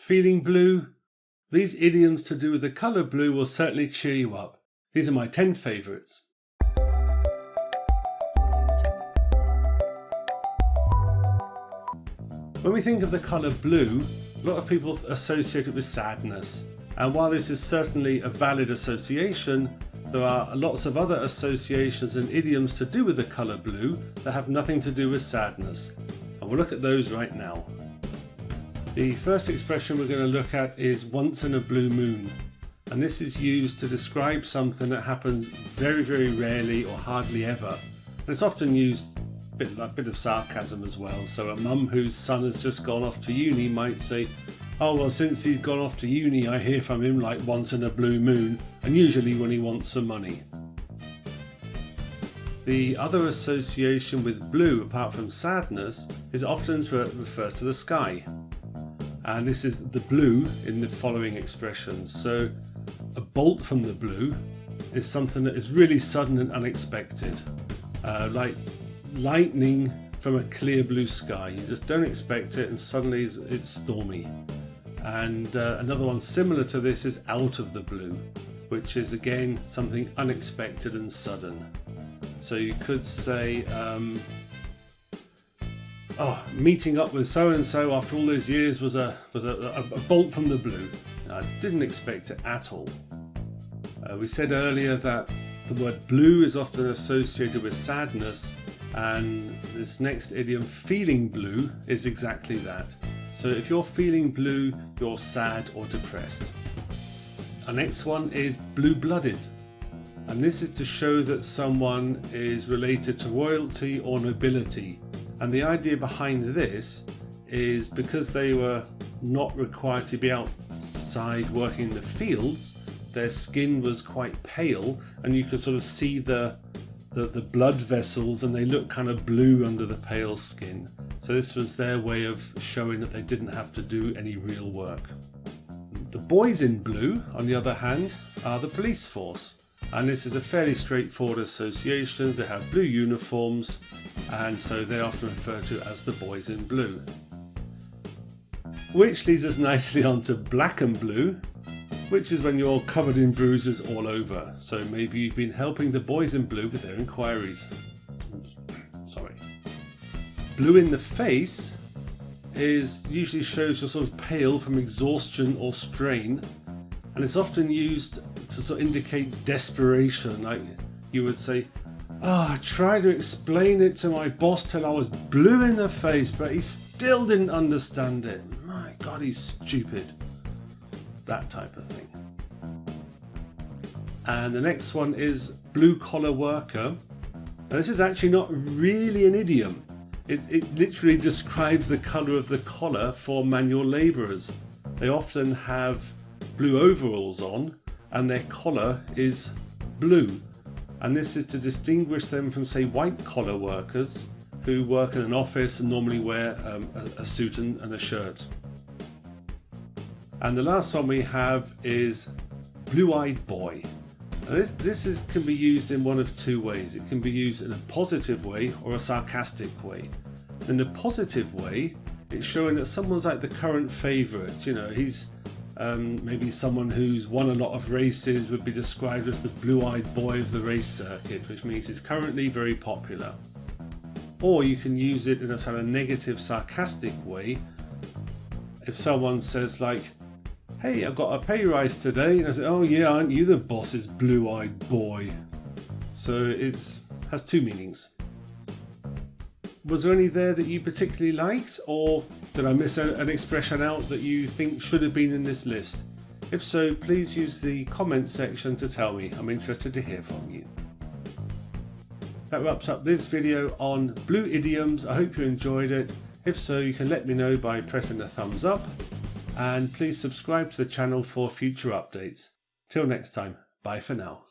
Feeling blue? These idioms to do with the colour blue will certainly cheer you up. These are my 10 favourites. When we think of the colour blue, a lot of people associate it with sadness. And while this is certainly a valid association, there are lots of other associations and idioms to do with the colour blue that have nothing to do with sadness. And we'll look at those right now. The first expression we're going to look at is once in a blue moon. And this is used to describe something that happens very, very rarely or hardly ever. And it's often used a bit of sarcasm as well. So a mum whose son has just gone off to uni might say, oh well, since he's gone off to uni I hear from him like once in a blue moon, and usually when he wants some money. The other association with blue apart from sadness is often to refer to the sky. And this is the blue in the following expressions. So a bolt from the blue is something that is really sudden and unexpected, like lightning from a clear blue sky. You just don't expect it and suddenly it's stormy. And another one similar to this is out of the blue, which is again something unexpected and sudden. So you could say, meeting up with so and so after all those years was a bolt from the blue. I didn't expect it at all. We said earlier that the word blue is often associated with sadness, and this next idiom, feeling blue, is exactly that. So if you're feeling blue, you're sad or depressed. Our next one is blue-blooded, and this is to show that someone is related to royalty or nobility. And the idea behind this is because they were not required to be outside working in the fields, their skin was quite pale and you could sort of see the blood vessels, and they look kind of blue under the pale skin. So this was their way of showing that they didn't have to do any real work. The boys in blue, on the other hand, are the police force. And this is a fairly straightforward association. They have blue uniforms, and so they're often referred to as the boys in blue. Which leads us nicely on to black and blue, which is when you're covered in bruises all over. So maybe you've been helping the boys in blue with their inquiries. Sorry. Blue in the face usually shows you're sort of pale from exhaustion or strain, and it's often used to sort of indicate desperation. Like you would say, I tried to explain it to my boss till I was blue in the face, but he still didn't understand it. My God, he's stupid. That type of thing. And the next one is blue collar worker. Now this is actually not really an idiom. It literally describes the colour of the collar for manual labourers. They often have blue overalls on and their collar is blue. And this is to distinguish them from, say, white collar workers who work in an office and normally wear a suit and a shirt. And the last one we have is blue-eyed boy. Now this can be used in one of two ways. It can be used in a positive way or a sarcastic way. In the positive way, it's showing that someone's like the current favourite. You know, he's maybe someone who's won a lot of races would be described as the blue-eyed boy of the race circuit, which means he's currently very popular. Or you can use it in a sort of negative, sarcastic way. If someone says like, hey, I got a pay rise today, and I say, oh yeah, aren't you the boss's blue-eyed boy? So it has two meanings. Was there any there that you particularly liked, or did I miss an expression out that you think should have been in this list? If so, please use the comment section to tell me. I'm interested to hear from you. That wraps up this video on blue idioms. I hope you enjoyed it. If so, you can let me know by pressing the thumbs up, and please subscribe to the channel for future updates. Till next time, bye for now.